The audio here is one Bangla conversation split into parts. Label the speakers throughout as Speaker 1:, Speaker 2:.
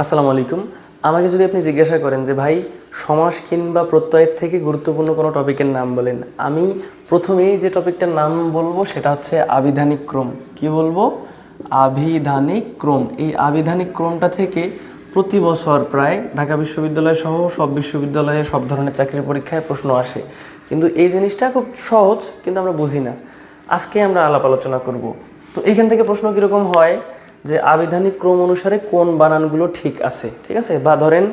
Speaker 1: আসসালামু আলাইকুম। আমাকে যদি আপনি জিজ্ঞাসা করেন যে ভাই সমাস কিংবা প্রত্যয়ের থেকে গুরুত্বপূর্ণ কোনো টপিকের নাম বলেন, আমি প্রথমেই যে টপিকটার নাম বলবো সেটা হচ্ছে আবিধানিক ক্রম। কি বলবো? আবিধানিক ক্রম। এই আবিধানিক ক্রমটা থেকে প্রতি বছর প্রায় ঢাকা বিশ্ববিদ্যালয় সহ সব বিশ্ববিদ্যালয়ে সব ধরনের চাকরির পরীক্ষায় প্রশ্ন আসে, কিন্তু এই জিনিসটা খুব সহজ, কিন্তু আমরা বুঝি না। আজকে আমরা আলাপ আলোচনা করব। তো এইখান থেকে প্রশ্ন কীরকম হয় যে আবিধানিক ক্রম অনুসারে কোন বানানগুলো ঠিক আছে, ঠিক আছে? বা ধরেন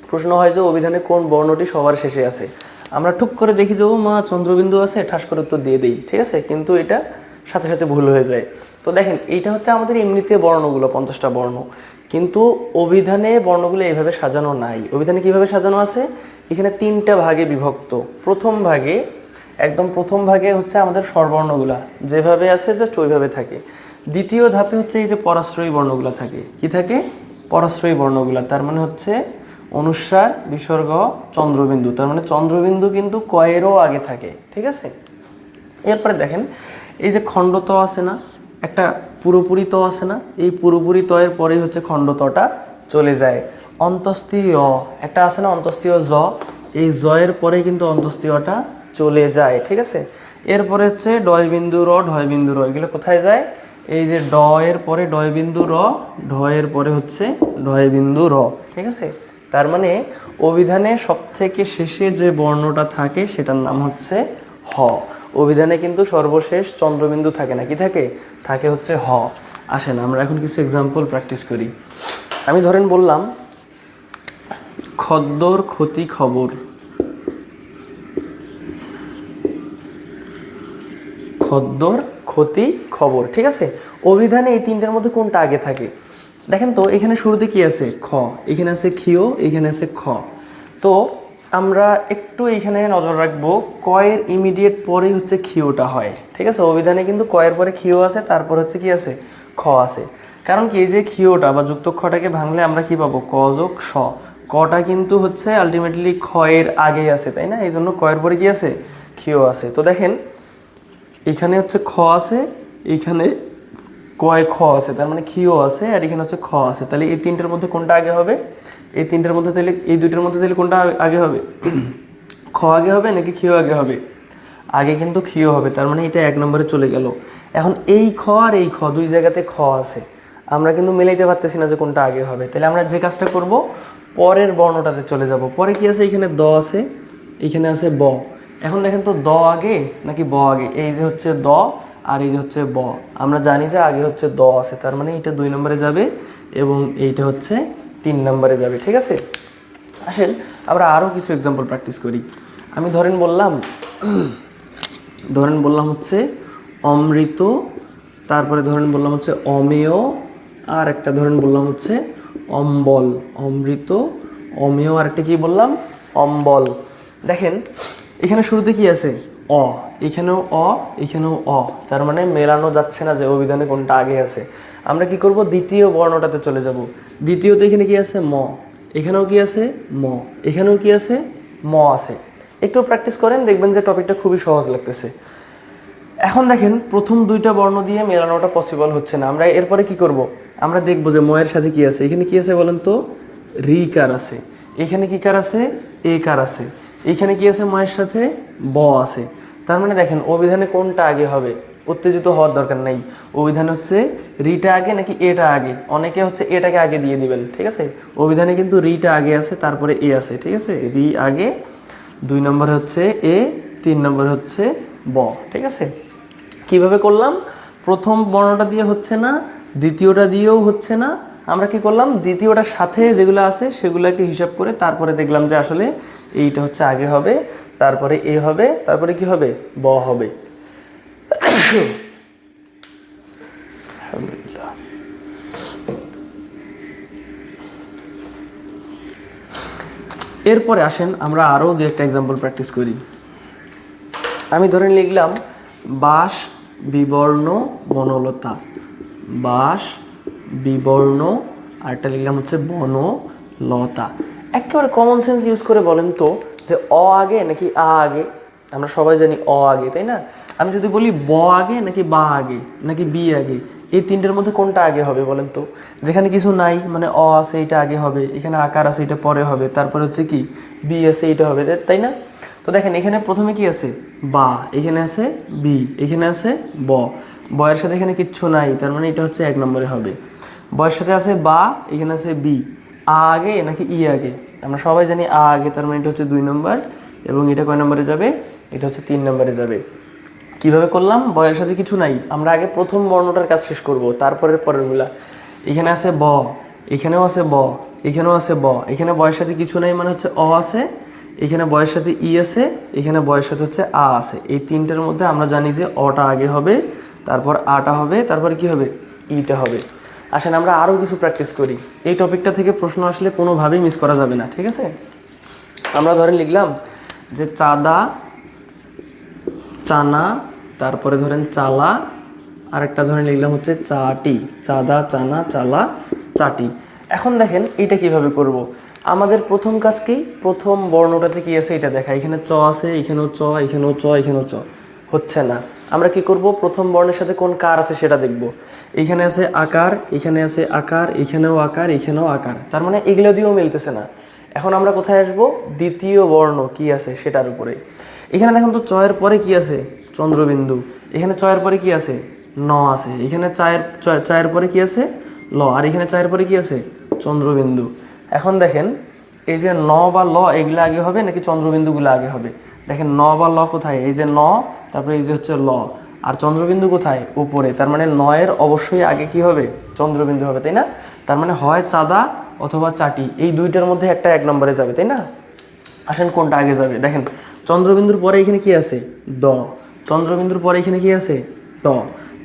Speaker 1: প্রশ্ন হয় যে অভিধানে কোন বর্ণটি সবার শেষে আছে। আমরা টুক করে দেখি যে ও মা চন্দ্রবিন্দু আছে, ঠাস করে উত্তর দিয়ে দিই, ঠিক আছে? কিন্তু এটা সাথে সাথে ভুল হয়ে যায়। তো দেখেন, এইটা হচ্ছে আমাদের এমনিতে বর্ণগুলো 50টা বর্ণ, কিন্তু অভিধানে বর্ণগুলো এইভাবে সাজানো নাই। অভিধানে কিভাবে সাজানো আছে? এখানে 3টা ভাগে বিভক্ত। একদম প্রথম ভাগে হচ্ছে আমাদের স্বরবর্ণগুলা যেভাবে আছে জাস্ট ওইভাবে থাকে। দ্বিতীয় ধাপে হচ্ছে এই যে পরাশ্রয়ী বর্ণগুলো থাকে। কি থাকে? পরাশ্রয়ী বর্ণগুলা। তার মানে হচ্ছে অনুস্বার, বিসর্গ, চন্দ্রবিন্দু। তার মানে চন্দ্রবিন্দু কিন্তু কয়েরও আগে থাকে, ঠিক আছে? এরপরে দেখেন, এই যে খণ্ড ত আছে না, একটা পুরোপুরি ত আছে না, এই পুরোপুরি তয়ের পরেই হচ্ছে খণ্ড তটা চলে যায়। অন্তস্তীয় একটা আছে না, অন্তস্তীয় জ, এই জয়ের পরে কিন্তু অন্তস্তীয়টা চলে যায়, ঠিক আছে? এরপরে হচ্ছে ডয় বিন্দু র, ঢয় বিন্দু র, এগুলো কোথায় যায়? এই যে ড এর পরে ডয় বিন্দু র, ঢ এর পরে হচ্ছে ঢয় বিন্দু র, ঠিক আছে? তার মানে অভিধানে সবথেকে শেষে যে বর্ণটা থাকে সেটার নাম হচ্ছে হ। অভিধানে কিন্তু সর্বশেষ চন্দ্রবিন্দু থাকে না। কি থাকে? থাকে হচ্ছে হ। আসেন আমরা এখন কিছু এক্সাম্পল প্র্যাকটিস করি। আমি ধরেন বললাম খদ্দর ক্ষতি খবর। খদ্দর ক্ষতি খবর, ঠিক আছে? অভিধানে এই 3টার মধ্যে কোনটা আগে থাকে? দেখেন তো, এখানে শুরুতে কি আছে? খ। এখানে আছে ক্ষিয়, এখানে আছে খ। তো আমরা একটু এইখানে নজর রাখবো, কয়ের ইমিডিয়েট পরেই হচ্ছে ক্ষিয়টা হয়, ঠিক আছে? অভিধানে কিন্তু কয়ের পরে ক্ষিয় আছে, তারপর হচ্ছে কি আছে? খ আছে। কারণ কি, এই যে ক্ষিয়টা বা যুক্ত খটাকে ভাঙলে আমরা কি পাবো? ক যোগ স। কটা কিন্তু হচ্ছে আলটিমেটলি ক্ষয়ের আগেই আছে, তাই না? এই জন্য কয়ের পরে কি আছে? ক্ষিয় আছে। তো দেখেন, এখানে হচ্ছে খ আছে, এইখানে কয় খ আছে, তার মানে ক্ষিয় আছে, আর এখানে হচ্ছে খ আছে। তাহলে এই 3টার মধ্যে কোনটা আগে হবে? এই 3টার মধ্যে তাহলে, এই 2টার মধ্যে তাহলে কোনটা আগে হবে? খ আগে হবে নাকি ক্ষিয় আগে হবে? আগে কিন্তু ক্ষিয় হবে। তার মানে এটা 1 নম্বরে চলে গেল। এখন এই খ আর এই খ, দুই জায়গাতে খ আছে, আমরা কিন্তু মিলাইতে পারতেছি না যে কোনটা আগে হবে। তাহলে আমরা যে কাজটা করব, পরের বর্ণটাতে চলে যাব। পরে কি আছে? এখানে দ আছে, এখানে আছে ব। এখন দেখেন তো, দ আগে নাকি ব আগে? এই যে হচ্ছে দ আর এই যে হচ্ছে ব। আমরা জানি যে আগে হচ্ছে দ আছে, তার মানে এইটা 2 নম্বরে যাবে এবং এইটা হচ্ছে 3 নম্বরে যাবে, ঠিক আছে? আসেন আমরা আরও কিছু এক্সাম্পল প্র্যাকটিস করি। আমি ধরেন বললাম হচ্ছে অমৃত, তারপরে ধরেন বললাম হচ্ছে অমেয়, আর একটা ধরেন বললাম হচ্ছে অম্বল। অমৃত, অমেয়, আর একটা কি বললাম? অম্বল। দেখেন এখানে শুরুতে কি আছে? অ। এখানেও অ, এখানেও অ। তার মানে মেলানো যাচ্ছে না যে অভিধানে কোনটা আগে আছে। আমরা কি করব? দ্বিতীয় বর্ণটাতে চলে যাব। দ্বিতীয়তে এখানে কি আছে? ম। এখানেও কি আছে? ম। এখানেও কি আছে? ম আছে। একটু প্র্যাকটিস করেন, দেখবেন যে টপিকটা খুবই সহজ লাগতেছে। এখন দেখেন, প্রথম 2টা বর্ণ দিয়ে মেলানোটা পসিবল হচ্ছে না। আমরা এরপরে কি করব? আমরা দেখব যে ময়ের সাথে কি আছে। এখানে কি আছে বলেন তো? রি কার আছে। এখানে কি কার আছে? এ কার আছে। এখানে কি আছে ময়ের সাথে? ব আছে। তার মানে দেখেন, অভিধানে কোনটা আগে হবে? উত্তেজিত হওয়ার দরকার নাই। অভিধানে হচ্ছে রিটা আগে নাকি এটা আগে? অনেকে হচ্ছে এটাকে আগে দিয়ে দিবেন, ঠিক আছে? অভিধানে কিন্তু রিটা আগে আছে, তারপরে এ আছে, ঠিক আছে? রি আগে, 2 নম্বরে হচ্ছে এ, 3 নম্বরে হচ্ছে ব, ঠিক আছে? কিভাবে করলাম? প্রথম বর্ণটা দিয়ে হচ্ছে না, দ্বিতীয়টা দিয়েও হচ্ছে না। আমরা কি করলাম? দ্বিতীয়টার সাথে যেগুলো আছে সেগুলোকে হিসাব করে তারপরে দেখলাম যে আসলে এইটা হচ্ছে আগে হবে, তারপরে এ হবে, তারপরে কি হবে? ব হবে। আলহামদুলিল্লাহ। এরপরে আসেন আমরা আরও 2-একটা এক্সাম্পল প্র্যাকটিস করি। আমি ধরে লিখলাম বাস বিবর্ণ বনলতা। বাস বিবর্ণ, আরেকটা লিখলাম হচ্ছে বনলতা। একেবারে কমন সেন্স ইউজ করে বলেন তো যে অ আগে নাকি আ আগে? আমরা সবাই জানি অ আগে, তাই না? আমি যদি বলি ব আগে নাকি বা আগে নাকি বি আগে, এই তিনটের মধ্যে কোনটা আগে হবে বলেন তো? যেখানে কিছু নাই মানে অ আছে এটা আগে হবে, এখানে আকার আছে এটা পরে হবে, তারপরে হচ্ছে কি বি আছে এটা হবে, তাই না? তো দেখেন এখানে প্রথমে কি আছে বা, এখানে আছে বি, এখানে আছে ব, বয়ের সাথে এখানে কিচ্ছু নাই, তার মানে এটা হচ্ছে 1 নম্বরে হবে। বয়ের সাথে আছে বা, এখানে আছে বি, আ আগে নাকি ই আগে? আমরা সবাই জানি আ আগে, তার মানে এটা হচ্ছে 2 নম্বর, এবং এটা কয় নম্বরে যাবে? এটা হচ্ছে 3 নম্বরে যাবে। কিভাবে করলাম? বয়ের সাথে কিছু নাই, আমরা আগে প্রথম বর্ণটার কাজ শেষ করব, তারপরের পরেরগুলা। এখানে আছে ব, এখানেও আছে ব, এখানেও আছে ব, এখানে বয়ের সাথে কিছু নাই মানে হচ্ছে অ আছে, এখানে বয়ের সাথে ই আছে, এখানে বয়ের সাথে হচ্ছে আ আছে। এই তিনটার মধ্যে আমরা জানি যে অটা আগে হবে, তারপর আটা হবে, তারপর কি হবে? ইটা হবে। আসেন আমরা আরও কিছু প্র্যাকটিস করি, এই টপিকটা থেকে প্রশ্ন আসলে কোনোভাবেই মিস করা যাবে না, ঠিক আছে? আমরা ধরেন লিখলাম যে চাঁদা, চানা, তারপরে ধরেন চালা, আরেকটা ধরেন লিখলাম হচ্ছে চাটি, চাঁদা, চানা, চালা, চাটি। এখন দেখেন এটা কিভাবে করব। আমাদের প্রথম কাজ কি? প্রথম বর্ণটাতে কি আছে এটা দেখা। এখানে চ আছে, এখানেও চ, এখানেও চ, এখানেও চ, হচ্ছে না। আমরা কি করব? প্রথম বর্ণের সাথে কোন কার আছে সেটা দেখব। এখানে আছে আকার, এখানে আছে আকার, এখানেও আকার, এখানেও আকার, তার মানে এগুলো দিয়েও মিলতেছে না। এখন আমরা কোথায় আসব? দ্বিতীয় বর্ণ কি আছে সেটার উপরে। এখানে দেখুন তো চয়ের পরে কি আছে? চন্দ্রবিন্দু। এখানে চয়ের পরে কি আছে? ন আছে। এখানে চায়ের পরে কি আছে? ল। আর এখানে চায়ের পরে কি আছে? চন্দ্রবিন্দু। এখন দেখেন এই যে ন বা ল এগুলো আগে হবে নাকি চন্দ্রবিন্দুগুলো আগে হবে? দেখেন ন বা ল কোথায়? এই যে ন, তারপরে এই যে হচ্ছে ল, আর চন্দ্রবিন্দু কোথায়? উপরে। তার মানে নয়ের অবশ্যই আগে কি হবে? চন্দ্রবিন্দু হবে, তাই না? তার মানে হয় চাঁদা অথবা চাটি, এই দুইটার মধ্যে একটা 1 নম্বরে যাবে, তাই না? আসেন কোনটা আগে যাবে। দেখেন চন্দ্রবিন্দুর পরে এখানে কি আছে? দ। চন্দ্রবিন্দুর পরে এখানে কি আছে? ট।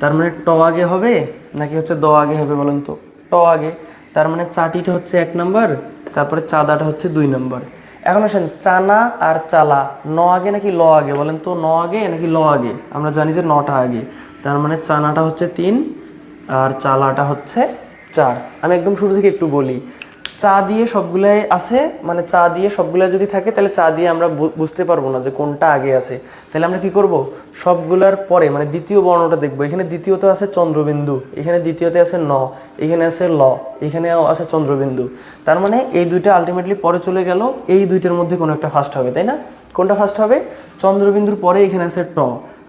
Speaker 1: তার মানে ট আগে হবে নাকি হচ্ছে দ আগে হবে বলেন তো? ট আগে। তার মানে চাটিটা হচ্ছে 1 নম্বর, তারপরে চাঁদাটা হচ্ছে 2 নম্বর। এখন আসেন চানা আর চালা, ন আগে নাকি ল আগে বলেন তো? ন আগে নাকি ল আগে? আমরা জানি যে নটা আগে, তার মানে চানাটা হচ্ছে 3 আর চালাটা হচ্ছে 4। আমি একদম শুরু থেকে একটু বলি, চা দিয়ে সবগুলাই আছে, মানে চা দিয়ে সবগুলা যদি থাকে তাহলে চা দিয়ে আমরা বুঝতে পারবো না যে কোনটা আগে আছে। তাহলে আমরা কি করব? সবগুলার পরে মানে দ্বিতীয় বর্ণটা দেখবো। এখানে দ্বিতীয়তে আছে চন্দ্রবিন্দু, এখানে দ্বিতীয়তে আছে ন, এখানে আছে ল, এখানেও আছে চন্দ্রবিন্দু। তার মানে এই দুইটা আলটিমেটলি পরে চলে গেল, এই দুইটার মধ্যে কোনো একটা ফার্স্ট হবে, তাই না? কোনটা ফার্স্ট হবে? চন্দ্রবিন্দুর পরে এখানে আছে ট,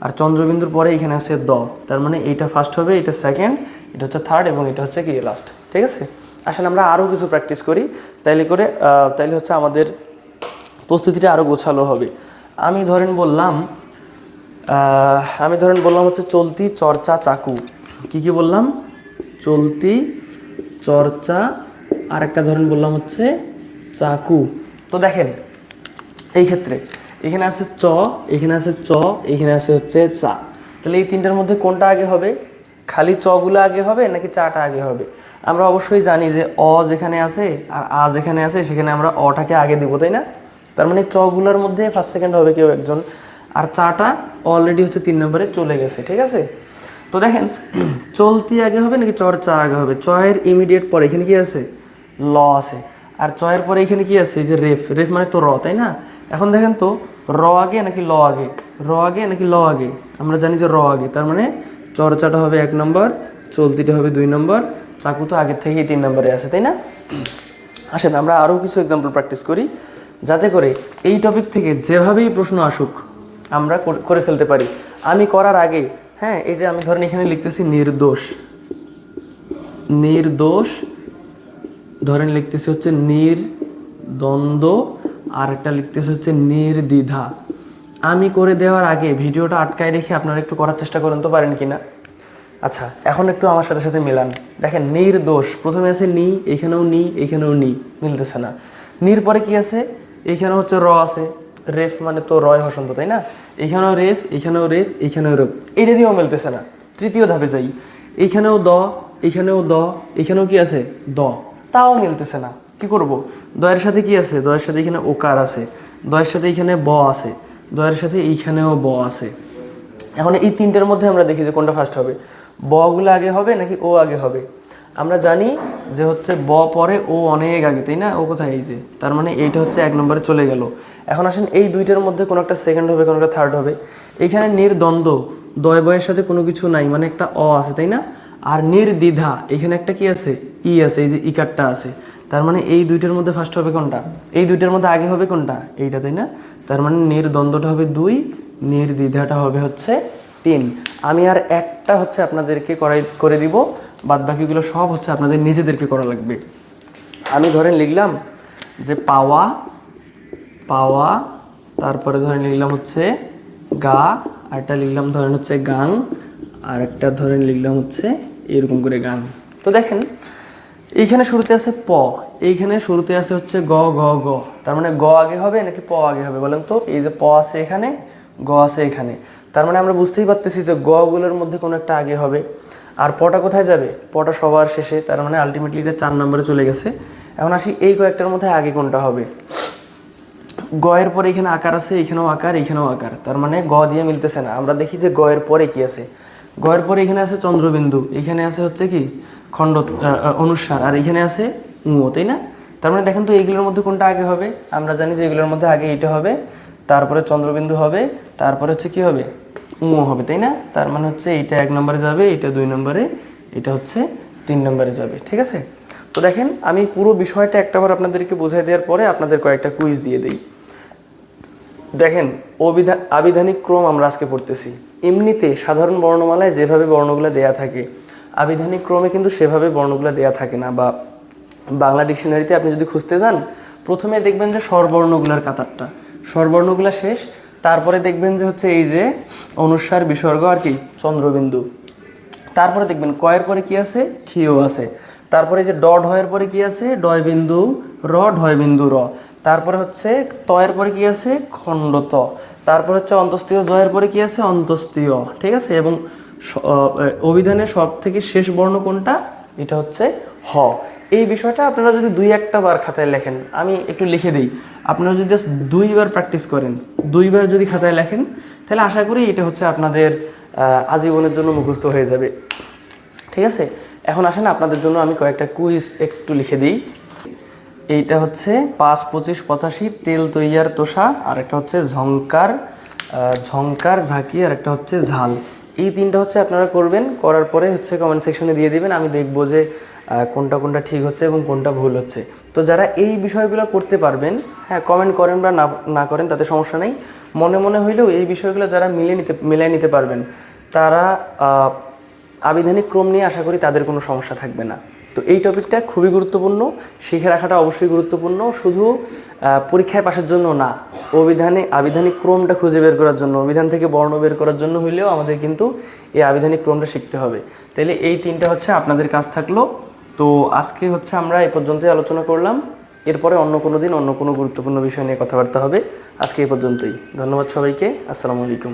Speaker 1: আর চন্দ্রবিন্দুর পরে এখানে আছে দ। তার মানে এইটা ফার্স্ট হবে, এটা সেকেন্ড, এটা হচ্ছে থার্ড, এবং এটা হচ্ছে কি লাস্ট, ঠিক আছে? আসলে আমরা আরও কিছু প্র্যাকটিস করি, তাইলে হচ্ছে আমাদের প্রস্তুতিটা আরও গোছালো হবে। আমি ধরেন বললাম হচ্ছে চলতি, চর্চা, চাকু। কি বললাম? চলতি, চর্চা, আর একটা ধরেন বললাম হচ্ছে চাকু। তো দেখেন এই ক্ষেত্রে এখানে আছে চ, এখানে আছে চ, এখানে আছে হচ্ছে চা। তাহলে এই তিনটার মধ্যে কোনটা আগে হবে? খালি চগুলো আগে হবে নাকি চাটা আগে হবে? আমরা অবশ্যই জানি যে অ যেখানে আছে আর আ যেখানে আছে সেখানে আমরা অটাকে আগে দিব, তাই না? তার মানে চগুলোর মধ্যে ফার্স্ট সেকেন্ড হবে কেউ একজন, আর চাটা অলরেডি হচ্ছে 3 নম্বরে চলে গেছে, ঠিক আছে? তো দেখেন চলতি আগে হবে নাকি চর্চা আগে হবে? চয়ের ইমিডিয়েট পরে এখানে কি আছে? ল আছে। আর চয়ের পরে এখানে কি আছে? এই যে রেফ, রেফ মানে তো র, তাই না? এখন দেখেন তো র আগে নাকি ল আগে? র আগে নাকি ল আগে? আমরা জানি যে র আগে, তার মানে চর্চাটা হবে 1 নম্বর, চলতিটা হবে 2 নম্বর, চাকু তো আগের থেকেই 3 নম্বরে আছে, তাই না? আসেন আমরা আরও কিছু এক্সাম্পল প্র্যাকটিস করি, যাতে করে এই টপিক থেকে যেভাবেই প্রশ্ন আসুক আমরা করে ফেলতে পারি। আমি করার আগে, হ্যাঁ, এই যে আমি ধরেন এখানে লিখতেছি নির্দোষ, নির্দোষ, ধরেন লিখতেছি হচ্ছে নির্দ্বন্দ্ব, আর একটা লিখতেছি হচ্ছে নির্দ্বিধা। আমি করে দেওয়ার আগে ভিডিওটা আটকায় রেখে আপনারা একটু করার চেষ্টা করেন তো, পারেন কিনা? আচ্ছা এখন একটু আমার সাথে সাথে মেলান। দেখেন নির্দোষ, প্রথমে আছে নি, এখানেও নি, এখানেও নি, মিলতেছে না। নির পরে কি আছে? এখানে হচ্ছে র আছে, রেফ মানে তো রয় হসন্ত, তাই না? এখানেও রেফ, এখানেও রেফ, এখানেও রেফ, এটা দিয়েও মিলতেছে না। তৃতীয় ধাপে যাই, এইখানেও দ, এখানেও দ, এখানেও কি আছে? দ, তাও মিলতেছে না। কি করব? দয়ের সাথে কি আছে? দয়ের সাথে এখানে ওকার আছে, দয়ের সাথে এখানে ব আছে, দয়ের সাথে এইখানেও ব আছে। এখন এই তিনটার মধ্যে আমরা দেখি যে কোনটা ফার্স্ট হবে। বগুলো আগে হবে নাকি ও আগে হবে? আমরা জানি যে হচ্ছে ব পরে ও অনেক আগে, তাই না? ও কোথায়? এই যে, তার মানে এইটা হচ্ছে 1 নম্বরে চলে গেল। এখন আসেন এই দুইটার মধ্যে কোনো একটা সেকেন্ড হবে, কোনো একটা থার্ড হবে। এইখানে নির্দ্বন্দ্ব, দয় বয়ের সাথে কোনো কিছু নাই, মানে একটা অ আছে, তাই না? আর নির্দ্বিধা এখানে একটা কি আছে, ই আছে, এই যে ইকারটা আছে। তার মানে এই দুইটার মধ্যে ফার্স্ট হবে কোনটা, এই দুইটার মধ্যে আগে হবে কোনটা, এইটা, তাই না? তার মানে নির্দ্বন্দ্বটা হবে 2, নির্দ্বিধাটা হবে হচ্ছে 3। আমি আর একটা হচ্ছে আপনাদেরকে করে দিব, বাদ বাকিগুলো সব হচ্ছে আপনাদের নিজেদেরকে করা লাগবে। আমি ধরেন লিখলাম যে পাওয়া, পাওয়া, তারপরে ধরেন লিখলাম হচ্ছে গা, আরটা লিখলাম ধরেন হচ্ছে গান, আর একটা ধরেন লিখলাম হচ্ছে এরকম করে গান। তো দেখেন এইখানে শুরুতে আছে প, এইখানে শুরুতে আছে হচ্ছে গ গ গ। তার মানে গ আগে হবে নাকি প আগে হবে বলেন তো? এই যে প আছে এখানে, গ আছে এখানে, তার মানে আমরা বুঝতেই পারতেছি যে গ গুলোর মধ্যে কোনো একটা আগে হবে। আর পটা কোথায় যাবে? পটা সবার শেষে, তার মানে আলটিমেটলি এটা 4 নম্বরে চলে গেছে। এখন আসি এই কয়েকটার মধ্যে আগে কোনটা হবে। গ এর পরে এখানে আকার আছে, এখানেও আকার, এখানেও আকার, তার মানে গ দিয়ে মিলতেছে না। আমরা দেখি যে গ এর পরে কি আছে। গ এর পরে এখানে আছে চন্দ্রবিন্দু, এখানে আছে হচ্ছে কি খণ্ড অনুস্বার, আর এখানে আছে উ, তাই না? তার মানে দেখেন তো এইগুলোর মধ্যে কোনটা আগে হবে? আমরা জানি যে এগুলোর মধ্যে আগে এইটা হবে, তারপরে চন্দ্রবিন্দু হবে, তারপরে হচ্ছে কি হবে, উ হবে, তাই না? তার মানে হচ্ছে এইটা 1 নম্বরে যাবে, এটা 2 নম্বরে, এটা হচ্ছে 3 নম্বরে যাবে। ঠিক আছে? তো দেখেন আমি পুরো বিষয়টা একটাবার আপনাদেরকে বোঝাই দেওয়ার পরে আপনাদের কয়েকটা কুইজ দিয়ে দিই। দেখেন আবিধানিক ক্রম আমরা আজকে পড়তেছি। এমনিতে সাধারণ বর্ণমালায় যেভাবে বর্ণগুলো দেয়া থাকে, আবিধানিক ক্রমে কিন্তু সেভাবে বর্ণগুলো দেয়া থাকে না। বা বাংলা ডিকশনারিতে আপনি যদি খুঁজতে যান, প্রথমে দেখবেন যে স্বরবর্ণগুলোর কাতারটা, স্বরবর্ণগুলো শেষ, তারপরে দেখবেন যে হচ্ছে এই যে অনুস্বার, বিসর্গ আর কি চন্দ্রবিন্দু, তারপরে দেখবেন কয়ের পরে কি আছে, খিও আছে, তারপরে যে ড ঢয়ের পরে কি আছে, ডয় বিন্দু র, ঢয় বিন্দু র, তারপরে হচ্ছে তয়ের পরে কি আছে, খণ্ড ত, তারপর হচ্ছে অন্তস্তীয় জয়ের পরে কি আছে, অন্তস্তীয়। ঠিক আছে? এবং অভিধানের সব থেকে শেষ বর্ণ কোনটা, এটা হচ্ছে হ। এই বিষয়টা আপনারা যদি 2-1টা বার খাতায় লেখেন, আমি একটু লিখে দিই, আপনারা যদি জাস্ট 2বার প্র্যাকটিস করেন, 2বার যদি খাতায় লেখেন, তাহলে আশা করি এটা হচ্ছে আপনাদের আজীবনের জন্য মুখস্থ হয়ে যাবে। ঠিক আছে? এখন আসেন আপনাদের জন্য আমি কয়েকটা কুইজ একটু লিখে দিই। এইটা হচ্ছে 5, 25, 85, তেল তৈয়ার তোষা, আর একটা হচ্ছে ঝংকার, ঝংকার ঝাঁকি, আর একটা হচ্ছে ঝাল। এই 3টা হচ্ছে আপনারা করবেন, করার পরে হচ্ছে কমেন্ট সেকশনে দিয়ে দিবেন, আমি দেখবো যে কোনটা কোনটা ঠিক হচ্ছে এবং কোনটা ভুল হচ্ছে। তো যারা এই বিষয়গুলো করতে পারবেন, হ্যাঁ কমেন্ট করেন বা না করেন তাতে সমস্যা নেই, মনে মনে হইলেও এই বিষয়গুলো যারা মিলিয়ে নিতে পারবেন, তারা আবিধানিক ক্রম নিয়ে আশা করি তাদের কোনো সমস্যা থাকবে না। তো এই টপিকটা খুবই গুরুত্বপূর্ণ, শিখে রাখাটা অবশ্যই গুরুত্বপূর্ণ, শুধু পরীক্ষায় পাশের জন্য না, আবিধানিক ক্রমটা খুঁজে বের করার জন্য, অভিধান থেকে বর্ণ বের করার জন্য হইলেও আমাদের কিন্তু এই আবিধানিক ক্রমটা শিখতে হবে। তাহলে এই 3টা হচ্ছে আপনাদের কাজ থাকলো। তো আজকে হচ্ছে আমরা এই পর্যন্তই আলোচনা করলাম, এরপরে অন্য কোনো দিন অন্য কোনো গুরুত্বপূর্ণ বিষয় নিয়ে কথাবার্তা হবে। আজকে এই পর্যন্তই, ধন্যবাদ সবাইকে, আসসালামু আলাইকুম।